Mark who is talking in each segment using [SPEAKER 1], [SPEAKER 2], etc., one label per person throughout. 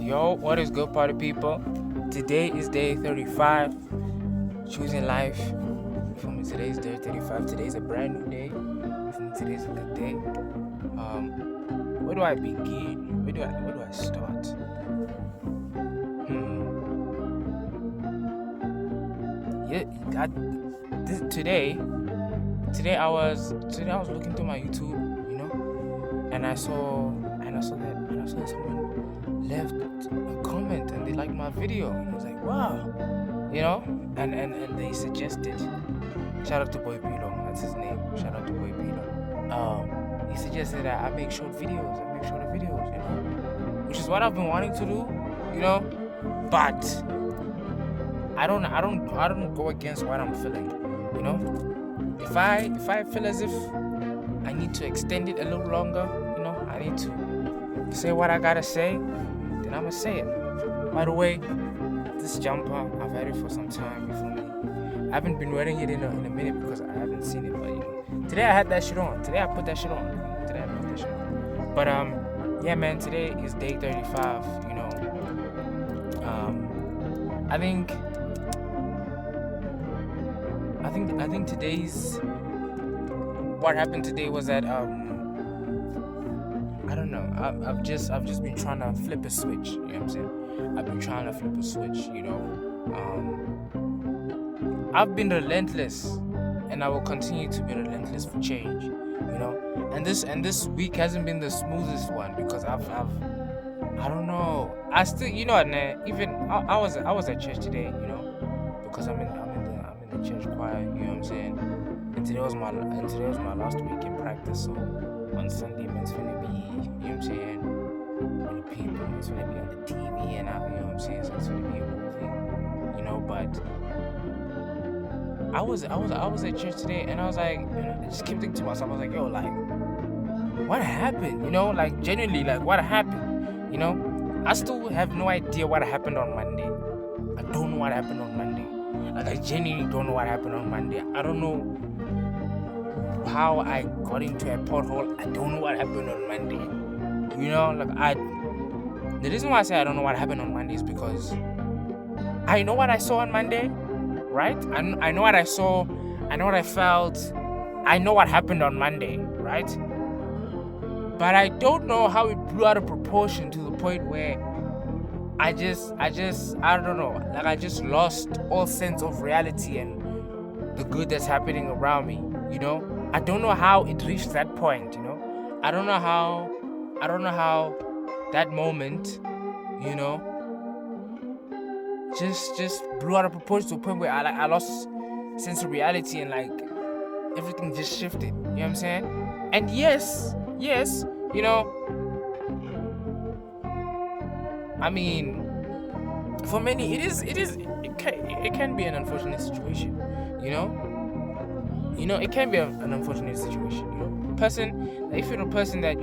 [SPEAKER 1] Yo, what is good, party people? Today is day 35. Choosing life. For me, today is day 35. Today is a brand new day. For me, today is a good day. Where do I begin? Where do I start? Yeah, today I was looking through my YouTube, and I saw that someone left a comment and they liked my video, and I was like, wow, and they suggested, shout out to Boy Pilo, that's his name, shout out to Boy Pilo. He suggested that I make short videos, which is what I've been wanting to do, but I don't go against what I'm feeling, If I feel as if I need to extend it a little longer, I need to say what I gotta say, then I'ma say it. By the way, this jumper, I've had it for some time, you feel me? I haven't been wearing it in a minute because I haven't seen it, but today I had that shit on. Today I put that shit on. But yeah, man, today is day 35, I think today's what happened today was that I don't know. I've just been trying to flip a switch. You know what I'm saying? I've been trying to flip a switch. I've been relentless, and I will continue to be relentless for change. And this week hasn't been the smoothest one because I don't know. I still, even I was at church today. Because I'm in the church choir. You know what I'm saying? And today was my last week in practice. So on Sunday, it's gonna be, with the people, it's gonna be on the TV, and so it's gonna be a movie, but I was at church today, and I was like, I just kept thinking to myself, I was like, yo, like, what happened, genuinely, like, what happened, I still have no idea what happened on Monday. I don't know what happened on Monday. Like, I genuinely don't know what happened on Monday. I don't know how I got into a pothole. I don't know what happened on Monday. The reason why I say I don't know what happened on Monday is because I know what I saw on Monday, right? I know what I saw. I know what I felt. I know what happened on Monday, right? But I don't know how it blew out of proportion to the point where I don't know. Like, I just lost all sense of reality and the good that's happening around me, I don't know how it reached that point, I don't know how that moment, just blew out of proportion to a point where I lost sense of reality, and like everything just shifted. You know what I'm saying? And yes, I mean, for many it can be an unfortunate situation, it can be an unfortunate situation, person, if you're a person that,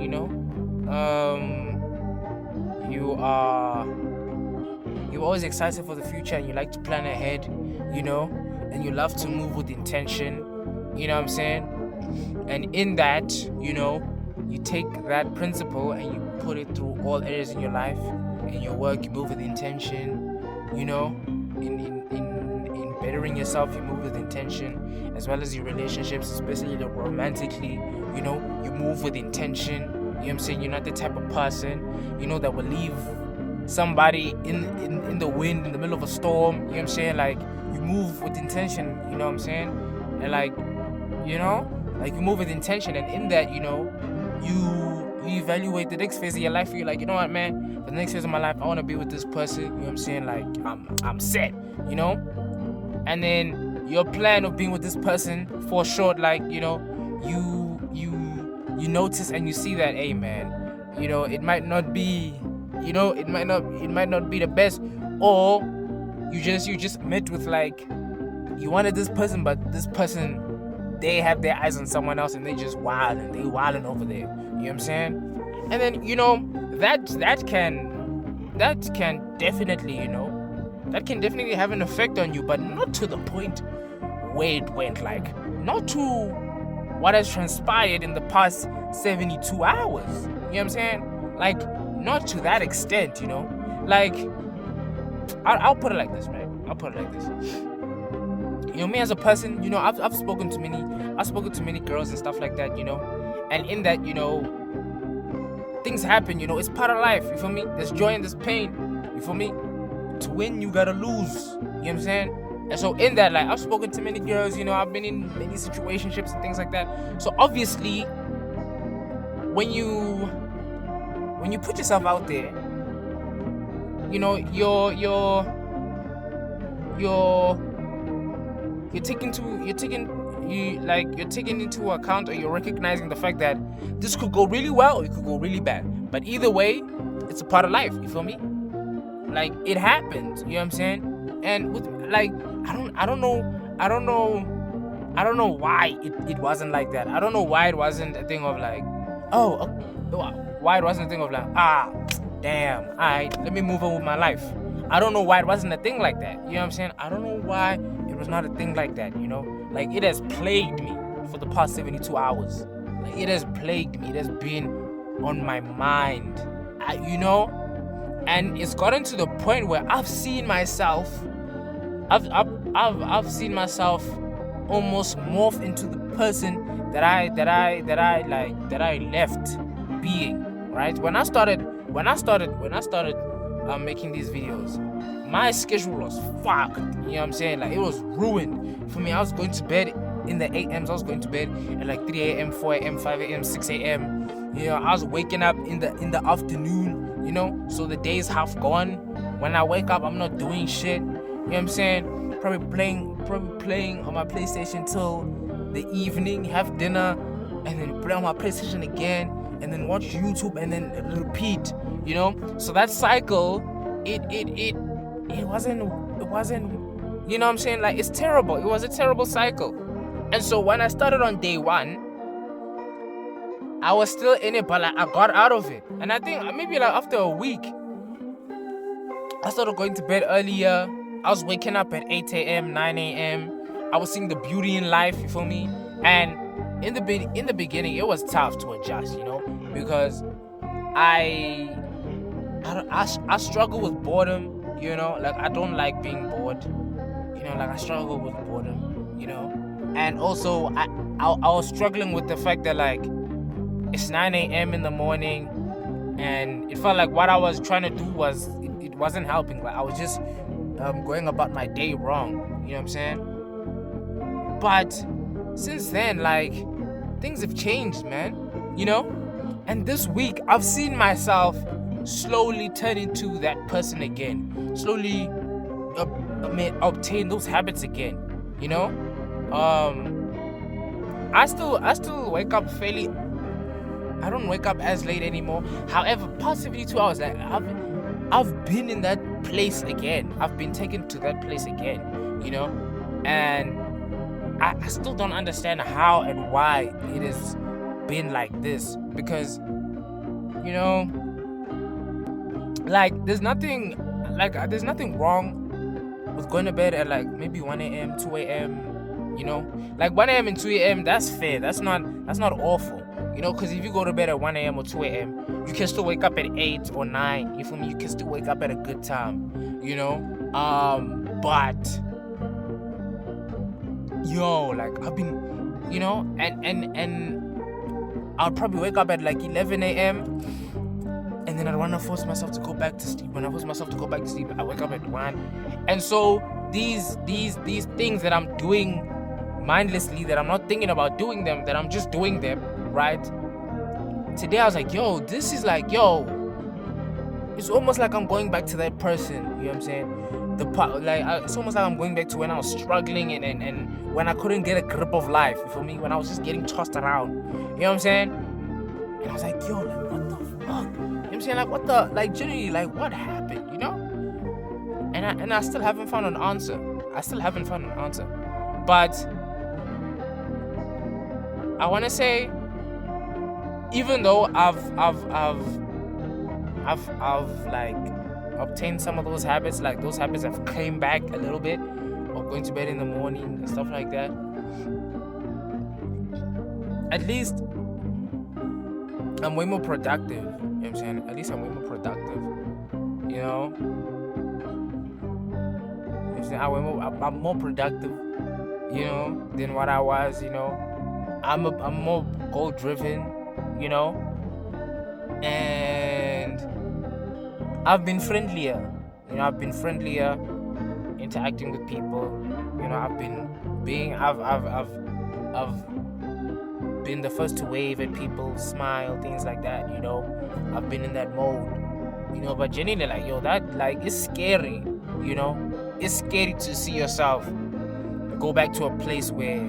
[SPEAKER 1] you're always excited for the future, and you like to plan ahead, and you love to move with intention, you know what I'm saying? And in that, you take that principle and you put it through all areas in your life. In your work, you move with intention, in bettering yourself, you move with intention, as well as your relationships, especially romantically, you move with intention. You know what I'm saying? You're not the type of person, that will leave somebody in the wind in the middle of a storm. You know what I'm saying? Like, you move with intention, you know what I'm saying? And like you move with intention, and in that, you evaluate the next phase of your life. You're like, you know what, man, for the next phase of my life, I want to be with this person. You know what I'm saying? Like, I'm set, and then your plan of being with this person for short, like, you notice and you see that, hey, man, it might not be, it might not be the best, or you just met with, like, you wanted this person, but this person, they have their eyes on someone else, and they just wilding over there. You know what I'm saying? And then, that can definitely have an effect on you, but not to the point where it went, like, not to what has transpired in the past 72 hours. You know what I'm saying? Like, not to that extent, like, I'll put it like this, right? I'll put it like this. You know, me as a person, you know, I've spoken to many girls and stuff like that, you know, and in that, you know, things happen, you know, it's part of life, you feel me? There's joy and there's pain, you feel me? To win, you gotta lose, you know what I'm saying? And so in that, like, I've spoken to many girls, you know, I've been in many situationships and things like that. So obviously, when you put yourself out there, you know, you're taking into account, or you're recognizing the fact that this could go really well, it could go really bad. But either way, it's a part of life, you feel me? Like, it happens, you know what I'm saying? And with, like, I don't know why it wasn't like that. I don't know why it wasn't a thing of like, why it wasn't a thing of like, damn, alright, let me move on with my life. I don't know why it wasn't a thing like that. You know what I'm saying? I don't know why it was not a thing like that, you know? Like, it has plagued me for the past 72 hours. Like, it has plagued me. It has been on my mind, you know? And it's gotten to the point where I've seen myself almost morph into the person that I left being, right? When I started making these videos, my schedule was fucked. You know what I'm saying? Like, it was ruined for me. I was going to bed in the AMs. I was going to bed at like 3 a.m., 4 a.m., 5 a.m., 6 a.m. You know, I was waking up in the afternoon. You know, so the day's half gone. When I wake up, I'm not doing shit. You know what I'm saying? Probably playing on my PlayStation till the evening, have dinner, and then play on my PlayStation again, and then watch YouTube, and then repeat. You know, so that cycle, it wasn't. You know what I'm saying? Like, it's terrible. It was a terrible cycle. And so when I started on day one, I was still in it, but like, I got out of it. And I think maybe like after a week, I started going to bed earlier. I was waking up at 8 a.m., 9 a.m. I was seeing the beauty in life, you feel me? And in the beginning, it was tough to adjust, you know, because I struggle with boredom, you know, like, I don't like being bored, you know, like, I struggle with boredom, you know, and also I was struggling with the fact that, like, it's 9 a.m. in the morning, and it felt like what I was trying to do it wasn't helping. Like, I was just going about my day wrong, you know what I'm saying? But since then, like, things have changed, man, you know? And this week, I've seen myself slowly turn into that person again, slowly obtain those habits again, you know? I still wake up fairly. I don't wake up as late anymore. However, past 72 hours, like, I've been in that place again. I've been taken to that place again, you know? And I still don't understand how and why it has been like this. Because, you know, like, there's nothing wrong with going to bed at like maybe 1 a.m., 2 a.m., you know? Like, 1 a.m. and 2 a.m., that's fair. That's not awful. You know, because if you go to bed at 1 a.m. or 2 a.m., you can still wake up at 8 or 9. You feel me? You can still wake up at a good time, you know? But, yo, like, I've been, you know, and I'll probably wake up at like 11 a.m. and then I want to force myself to go back to sleep. When I force myself to go back to sleep, I wake up at 1. And so these things that I'm doing mindlessly, that I'm not thinking about doing them, that I'm just doing them, right? Today I was like, yo, this is like, it's almost like I'm going back to that person, you know what I'm saying? It's almost like I'm going back to when I was struggling and when I couldn't get a grip of life, you feel me? When I was just getting tossed around, you know what I'm saying? And I was like, yo, like, what the fuck? You know what I'm saying? Like, what the, like, genuinely, like, what happened, you know? And I still haven't found an answer. But I want to say, even though I've like obtained some of those habits, like those habits have came back a little bit, of going to bed in the morning and stuff like that, at least I'm way more productive, you know what I'm saying? At least I'm way more productive, you you know. I'm more productive, you know, than what I was, you know. I'm more goal driven, you know, and I've been friendlier, you know. I've been friendlier, interacting with people, you know. I've been the first to wave at people, smile, things like that, you know. I've been in that mode, you know. But genuinely, like, yo, that, like, it's scary, you know. It's scary to see yourself go back to a place where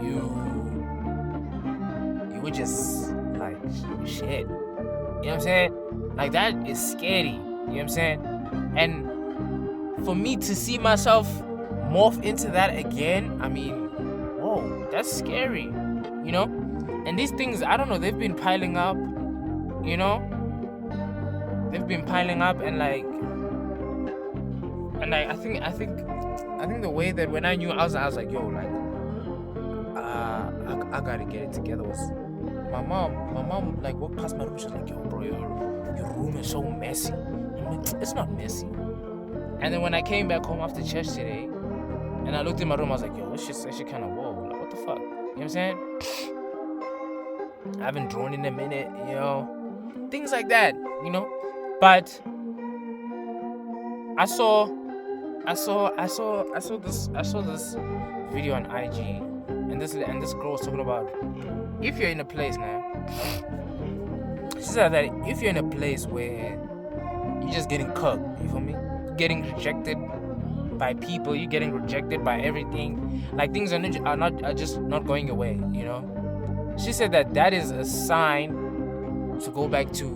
[SPEAKER 1] you were just like shit. You know what I'm saying? Like, that is scary. You know what I'm saying? And for me to see myself morph into that again, I mean, whoa, that's scary. You know? And these things, I don't know, they've been piling up, you know? They've been piling up, and like I think the way that when I knew, I was like, yo, like, I gotta get it together. Was my mom like walked past my room, she was like, yo, bro, your room is so messy. I'm like, it's not messy. And then when I came back home after church today, and I looked in my room, I was like, yo, this shit kind of, whoa, like, what the fuck? You know what I'm saying? I haven't drawn in a minute, you know, things like that, you know. But I saw this video on IG, and this girl was talking about, if you're in a place now, she said that if you're in a place where you're just getting cooked, you feel me? Getting rejected by people, you're getting rejected by everything, like things are just not going your way, you know. She said that is a sign to go back to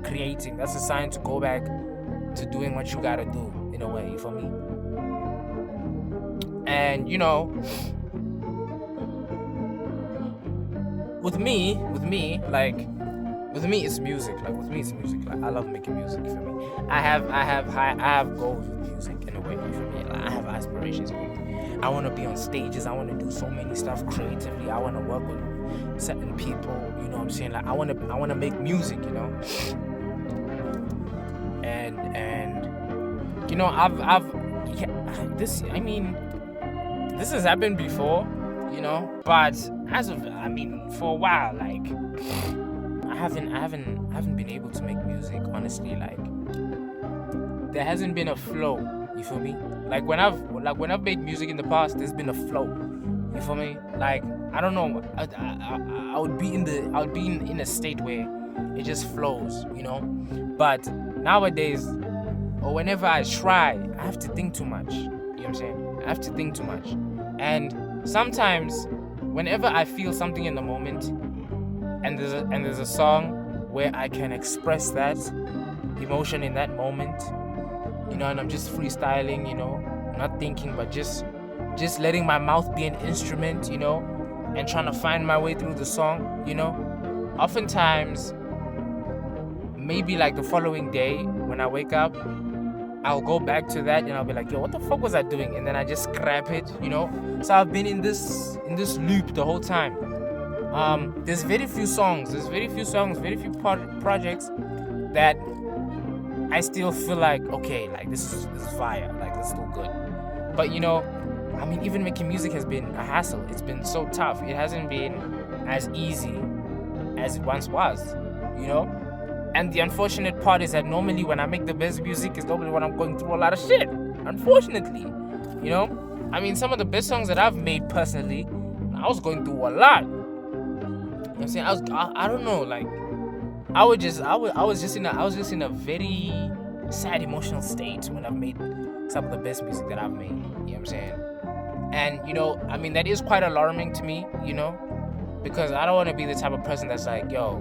[SPEAKER 1] creating. That's a sign to go back to doing what you gotta do, in a way, you feel me? And you know, with me, it's music. Like, with me, it's music. Like, I love making music. You feel me? I have goals with music, in a way. You feel me? Like, I have aspirations with it. I want to be on stages. I want to do so many stuff creatively. I want to work with certain people. You know what I'm saying? Like, I want to make music. You know. And you know, this has happened before. You know, but for a while, like, I haven't been able to make music, honestly. Like, there hasn't been a flow, you feel me? Like, when I've made music in the past, there's been a flow, you feel me? Like, I don't know, I would be in a state where it just flows, you know. But nowadays, or whenever I try, I have to think too much. You know what I'm saying? I have to think too much. And sometimes, whenever I feel something in the moment, and there's a song where I can express that emotion in that moment, you know, and I'm just freestyling, you know, not thinking, but just letting my mouth be an instrument, you know, and trying to find my way through the song, you know. Oftentimes, maybe like the following day when I wake up, I'll go back to that and I'll be like, yo, what the fuck was I doing? And then I just scrap it, you know. So I've been in this loop the whole time. There's very few songs, very few projects that I still feel like, okay, like this is fire, like this is still good. But you know, I mean, even making music has been a hassle. It's been so tough. It hasn't been as easy as it once was, you know. And the unfortunate part is that normally when I make the best music is normally when I'm going through a lot of shit. Unfortunately, you know. I mean, some of the best songs that I've made personally, I was going through a lot. You know what I'm saying? I don't know, like, I was just in a very sad emotional state when I've made some of the best music that I've made. You know what I'm saying? And you know, I mean, that is quite alarming to me, you know, because I don't want to be the type of person that's like, yo,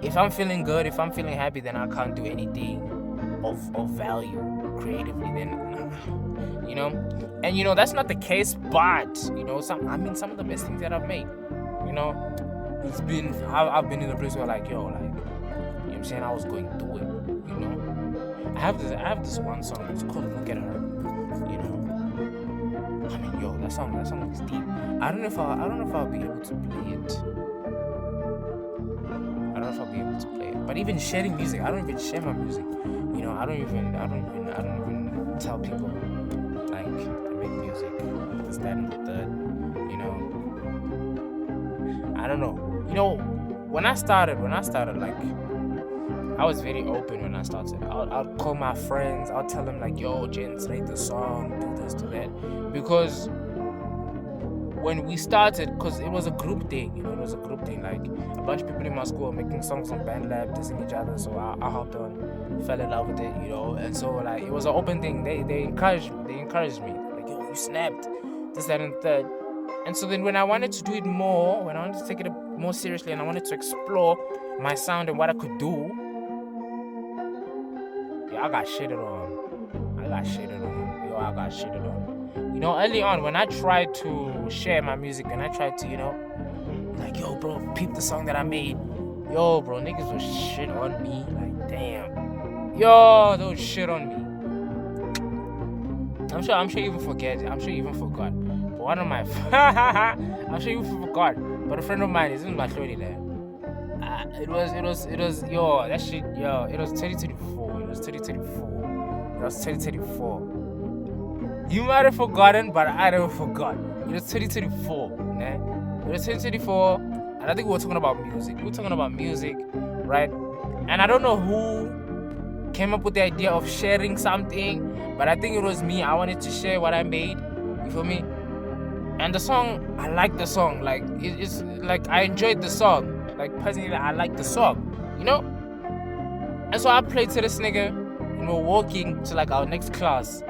[SPEAKER 1] if I'm feeling good, if I'm feeling happy, then I can't do anything of value creatively, then, you know. And you know, that's not the case, but you know, some of the best things that I've made, you know, I've been in a place where, like, yo, like, you know what I'm saying, I was going through it, you know. I have this one song, it's called Look at Her, you know. I mean, yo, that song is deep. I don't know if I'll be able to play it. But even sharing music, I don't even share my music. You know, I don't even tell people like I make music, this, that, and the third. You know, I don't know. You know, when I started, like I was very open when I started. I'll call my friends. I'll tell them like, "Yo, gents, write the song, do this, do that," because when we started, because it was a group thing, you know, it was a group thing. Like a bunch of people in my school were making songs on BandLab, dissing each other. So I hopped on, fell in love with it, you know. And so like it was an open thing. They encouraged me. Like, yo, you snapped, this, that, and the third. And so then when I wanted to do it more, when I wanted to take it more seriously, and I wanted to explore my sound and what I could do, yeah, I got shitted on. You know, early on when I tried to share my music and I tried to, you know, like, yo, bro, peep the song that I made. Yo, bro, niggas was shit on me. Like, damn. Yo, they was shit on me. I'm sure you even forget. I'm sure you even forgot. But one of my, I'm sure you even forgot. But a friend of mine, this is my shorty there. It was, yo, that shit, yo, it was 2024. It was 2024. You might have forgotten, but I never forgot. It was 2024, né? It was 2024, and I think we were talking about music. Right? And I don't know who came up with the idea of sharing something, but I think it was me. I wanted to share what I made. You feel me? And the song, I like the song. Like, it's like I enjoyed the song. Like, personally, I like the song, you know? And so I played to this nigga, and we're walking to like our next class.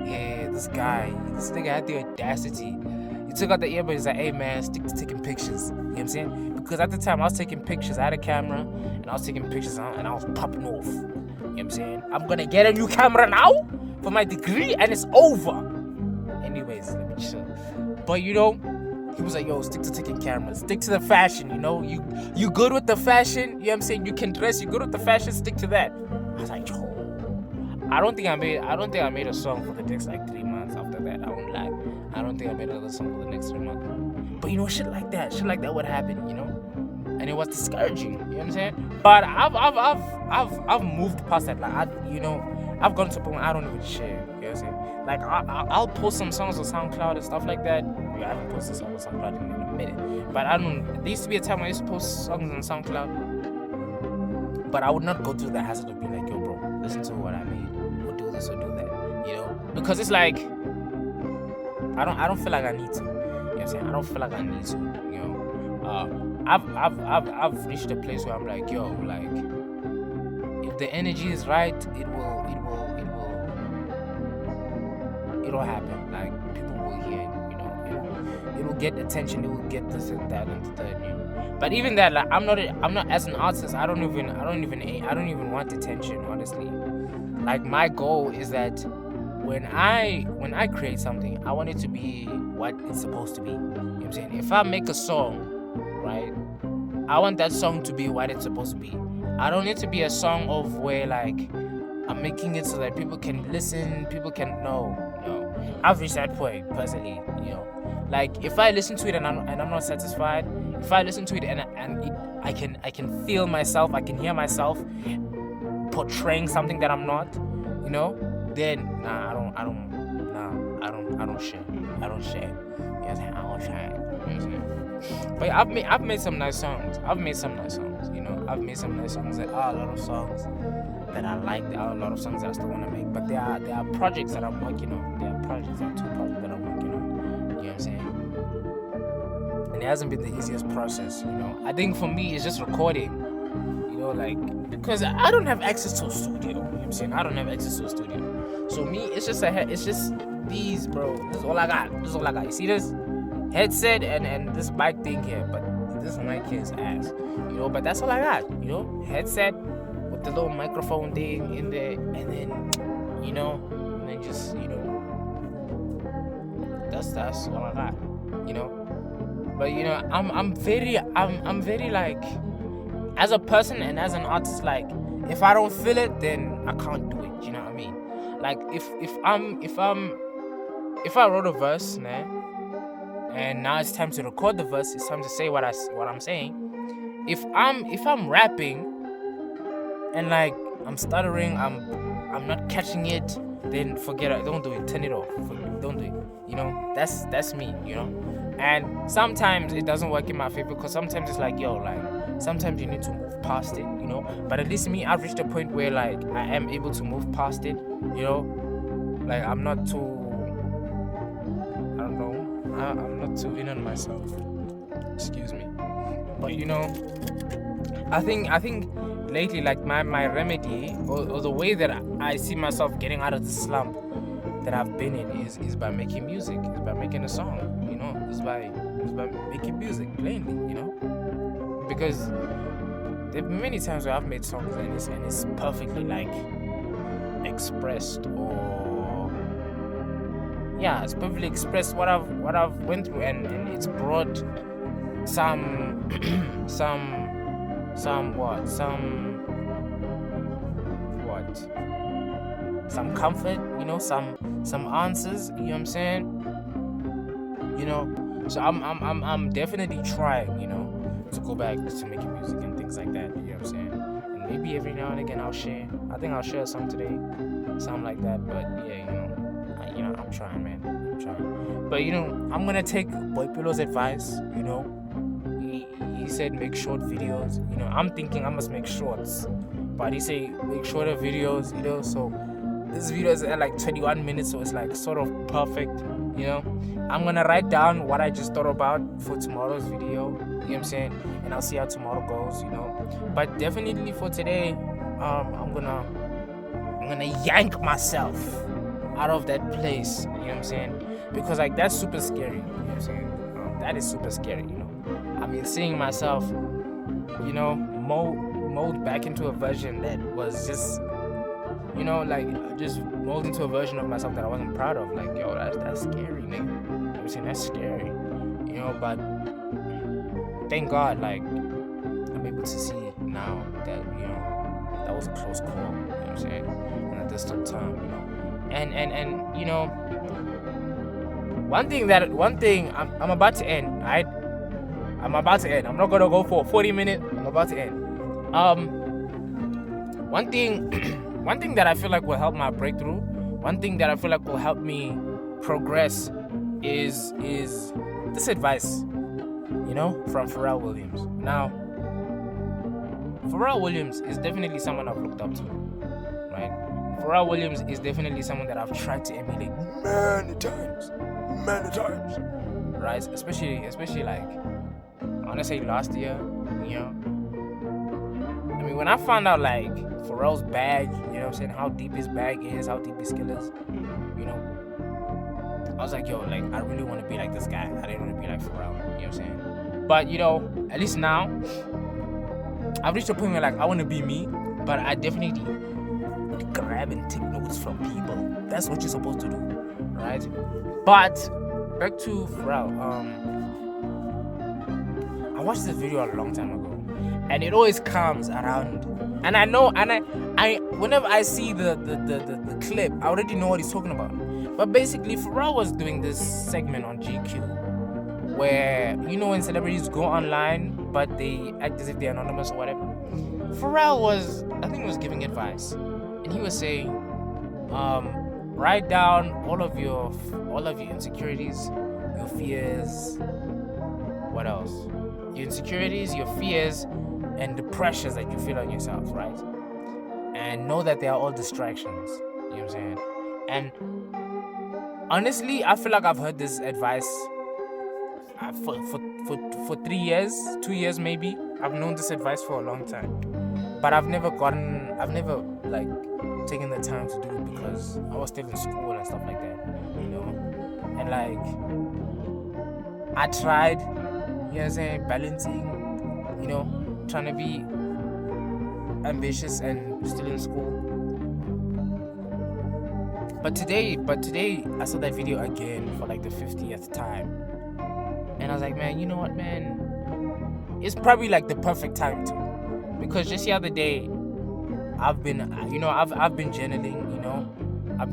[SPEAKER 1] Yeah, this nigga had the audacity. He took out the earbud. He's like, "Hey man, stick to taking pictures." You know what I'm saying? Because at the time I was taking pictures. I had a camera and I was taking pictures and I was popping off. You know what I'm saying? I'm gonna get a new camera now for my degree and it's over. Anyways, let me chill. But you know, he was like, "Yo, stick to taking cameras. Stick to the fashion. You know, you good with the fashion. You know what I'm saying? You can dress. You good with the fashion. Stick to that." I was like, "Yo." I don't think I made a song for the next like 3 months after that. I won't lie. I don't think I made another song for the next 3 months. But you know, shit like that would happen, you know? And it was discouraging, you know what I'm saying? But I've moved past that. Like I've gone to a point where I don't even share, you know what I'm saying? Like I'll post some songs on SoundCloud and stuff like that. I haven't posted songs on SoundCloud in a minute. But there used to be a time when I used to post songs on SoundCloud. But I would not go through the hassle of being like, "Yo, bro, listen to what I made. Or do this or do that," you know? Because it's like I don't feel like I need to. You know what I'm saying? I don't feel like I need to, you know. I've reached a place where I'm like, yo, like if the energy is right, it'll happen. Like people will hear it, you know. It will get attention, it will get this and that and the third, you know. But even that, like I'm not as an artist, I don't even want attention, honestly. Like my goal is that when I create something, I want it to be what it's supposed to be. You know what I'm saying? If I make a song, right, I want that song to be what it's supposed to be. I don't need to be a song of where like I'm making it so that people can listen, people can know. I've reached that point personally, you know. Like if I listen to it and I'm not satisfied, if I listen to it and I can feel myself, I can hear myself portraying something that I'm not, you know, then I don't share. I don't share. Yes, I don't share. But I've made some nice songs. You know, I've made some nice songs. There are a lot of songs that I like. There are a lot of songs that I still want to make. But there are projects that I'm working on. There are two projects that I'm working on. You know what I'm saying? And it hasn't been the easiest process, you know. I think for me it's just recording. You know, like because I don't have access to a studio. You know what I'm saying? I don't have access to a studio. So me, it's just these, bro. This is all I got. You see this headset and this mic thing here, but this mic here is ass. You know, but that's all I got. You know, headset with the little microphone thing in there, and then you know, and then just you know, that's all I got. You know, but you know, I'm very like, as a person and as an artist, like if I don't feel it, then I can't do it. You know what I mean? Like if I wrote a verse, nah, and now it's time to record the verse, it's time to say what I'm saying. If I'm rapping and like I'm stuttering, I'm I'm not catching it, then forget it. Don't do it. Turn it off. Don't do it. You know, that's me. You know, and sometimes it doesn't work in my favor because sometimes it's like, yo, like sometimes you need to move past it. You know, but at least me, I've reached a point where like I am able to move past it. You know, like I'm not too. I don't know. I'm not too in on myself. Excuse me. But you know, I think lately, like my remedy or the way that I see myself getting out of the slump that I've been in is by making music, is by making a song, you know, is by making music plainly, you know, because there have been many times where I've made songs and it's perfectly like expressed or yeah, it's perfectly expressed what I've went through and it's brought some comfort, you know, some answers, you know what I'm saying? You know, so I'm definitely trying, you know, to go back to making music and things like that, you know what I'm saying? And maybe every now and again I'll share. I think I'll share some today, something like that, but yeah, I'm trying, man. I'm trying. But you know, I'm gonna take Boy Pillow's advice, you know. He said make short videos, you know. I'm thinking I must make shorts, but he say make shorter videos, you know. So this video is at like 21 minutes, so it's like sort of perfect, you know. I'm gonna write down what I just thought about for tomorrow's video, you know what I'm saying, and I'll see how tomorrow goes, you know. But definitely for today, I'm gonna yank myself out of that place, you know what I'm saying, because like that's super scary, you know what I'm saying. That is super scary, you know. I mean, seeing myself, you know, mold back into a version that was just, you know, like just mold into a version of myself that I wasn't proud of. Like, yo, that's scary, nigga. You know what I'm saying? That's scary, you know. But thank God, like I'm able to see now that, you know, that was a close call. You know what I'm saying? And at this time, you know, and you know, one thing I'm about to end, right? I'm about to end. I'm not gonna go for 40 minutes. I'm about to end. One thing that I feel like will help my breakthrough, one thing that I feel like will help me progress is this advice, you know, from Pharrell Williams. Now, Pharrell Williams is definitely someone I've looked up to, right? Pharrell Williams is definitely someone that I've tried to emulate many times, right? Especially like, I want to say last year, you know. I mean, when I found out like Pharrell's bag, you know what I'm saying, how deep his bag is, how deep his skill is, you know, I was like, yo, like I really want to be like this guy. I didn't want to be like Pharrell, you know what I'm saying. But you know, at least now, I've reached a point where like I want to be me, but I definitely grab and take notes from people. That's what you're supposed to do, right? But back to Pharrell. I watched this video a long time ago, and it always comes around. And I know, and I whenever I see the clip, I already know what he's talking about. But basically, Pharrell was doing this segment on GQ, where you know when celebrities go online, but they act as if they're anonymous or whatever. Pharrell was giving advice, and he was saying, write down all of your insecurities, your fears. What else? Your insecurities, your fears, and the pressures that you feel on yourself, right? And know that they are all distractions. You know what I'm saying? And honestly, I feel like I've heard this advice for 3 years, 2 years maybe. I've known this advice for a long time, but I've never like taken the time to do it because I was still in school and stuff like that, you know. And like I tried, you know what I'm saying, balancing, you know, trying to be ambitious and still in school. But today I saw that video again for like the 50th time, and I was like, man, you know what, man, it's probably like the perfect time to, because just the other day I've been journaling, you know, and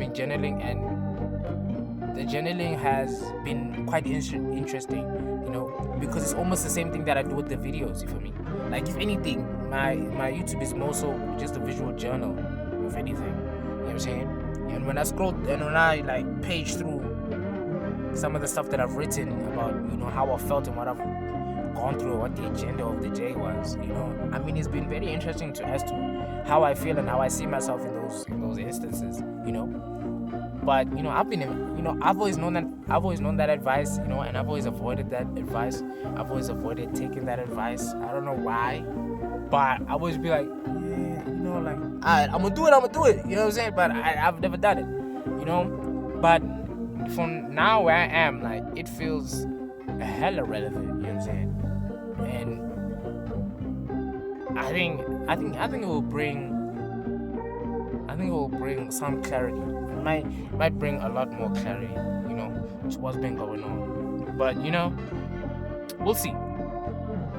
[SPEAKER 1] the journaling has been quite interesting, you know, because it's almost the same thing that I do with the videos, you feel me? Like, if anything, my YouTube is more so just a visual journal, if anything, what I'm saying? And when I scrolled and when I like page through some of the stuff that I've written about, how I felt and what I've gone through, what the agenda of the day was, I mean, it's been very interesting as to how I feel and how I see myself in those instances, But I've always known that advice, and I've always avoided that advice. I've always avoided taking that advice. I don't know why, but I always be like, yeah, like, alright, I'm gonna do it. You know what I'm saying? But I've never done it, But from now where I am, like, it feels hella relevant. You know what I'm saying? And I think it will bring. I think it will bring some clarity. It might bring a lot more clarity, to what's been going on. But we'll see.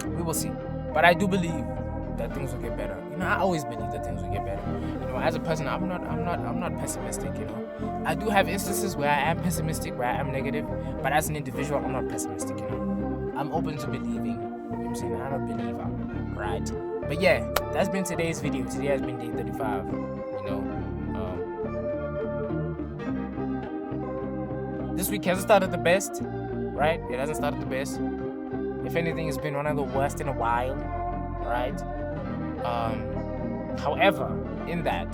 [SPEAKER 1] We will see. But I do believe that things will get better. I always believe that things will get better. As a person, I'm not pessimistic. I do have instances where I am pessimistic, where I am negative. But as an individual, I'm not pessimistic. I'm open to believing. You know what I'm saying? I'm a believer, right? But yeah, that's been today's video. Today has been day 35. This week hasn't started the best, right? It hasn't started the best. If anything, it's been one of the worst in a while, right? However, in that,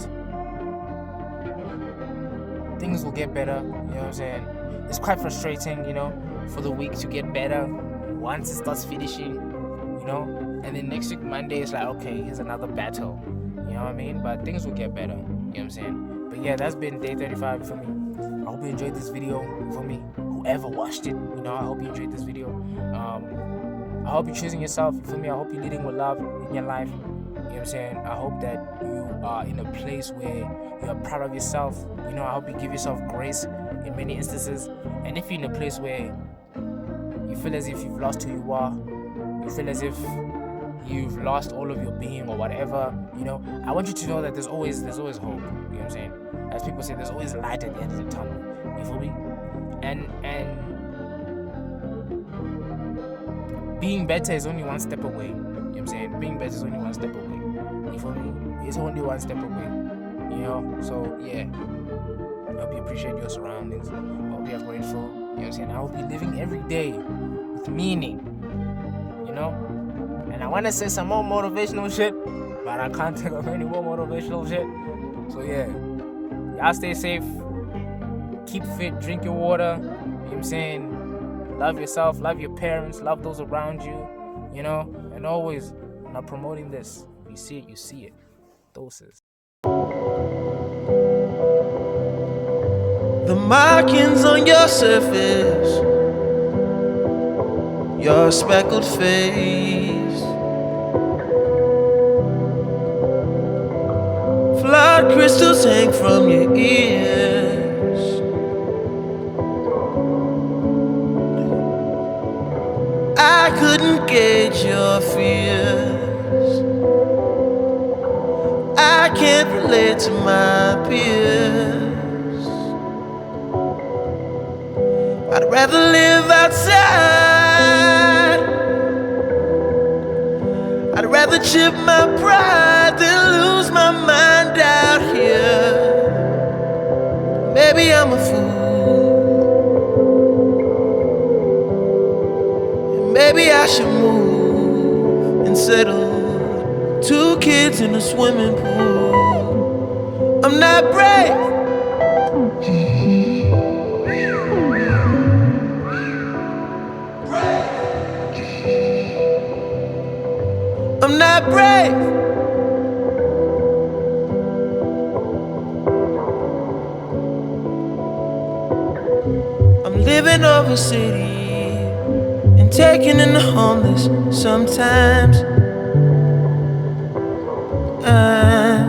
[SPEAKER 1] things will get better, you know what I'm saying? It's quite frustrating, for the week to get better once it starts finishing, and then next week, Monday, is like, okay, here's another battle, you know what I mean? But things will get better, you know what I'm saying? But yeah, that's been day 35 for me. I hope you enjoyed this video. For me, whoever watched it, I hope you enjoyed this video. I hope you're choosing yourself. For me, I hope you're leading with love in your life. You know what I'm saying? I hope that you are in a place where you're proud of yourself. I hope you give yourself grace in many instances. And if you're in a place where you feel as if you've lost who you are, you feel as if you've lost all of your being or whatever, I want you to know that there's always hope. You know what I'm saying? As people say, there's always light at the end of the tunnel. You feel me? And being better is only one step away. You know what I'm saying? Being better is only one step away. You feel me? It's only one step away. So yeah. I hope you appreciate your surroundings. I hope you're grateful. You know what I'm saying? I hope you're living every day with meaning. And I want to say some more motivational shit, but I can't think of any more motivational shit. So yeah. Y'all stay safe, keep fit, drink your water, you know what I'm saying? Love yourself, love your parents, love those around you, and always, I'm not promoting this. If you see it, you see it. Doses.
[SPEAKER 2] The markings on your surface, your speckled face, flood crystals hang from your ears. I couldn't gauge your fears. I can't relate to my peers. I'd rather live outside. I'd rather chip my pride than lose my mind out here. Maybe I'm a fool, and maybe I should move and settle. 2 kids in a swimming pool. I'm not brave. I'm not brave. I'm living over city and taking in the homeless sometimes. I've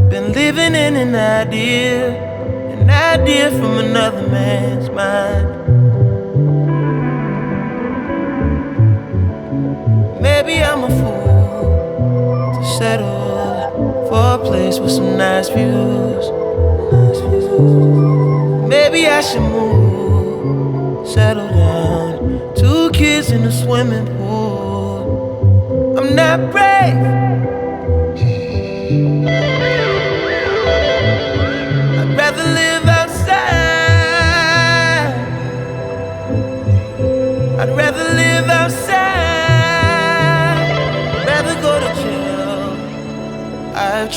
[SPEAKER 2] been living in an idea from another man's mind. Maybe I'm a fool to settle for a place with some nice views. Maybe I should move, settle down. 2 kids in a swimming pool. I'm not brave.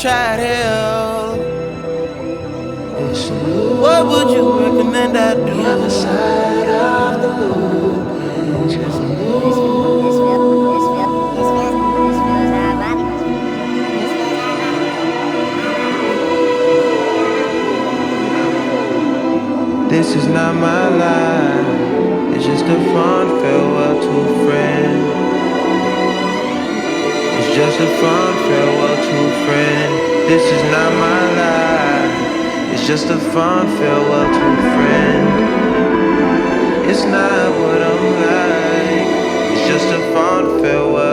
[SPEAKER 2] tried hell. What would you recommend I do? The other side of the movement. This is not my life. It's just a fond farewell to a friend. It's just a fond farewell to a friend. This is not my life. It's just a fond farewell to a friend. It's not what I'm like. It's just a fond farewell.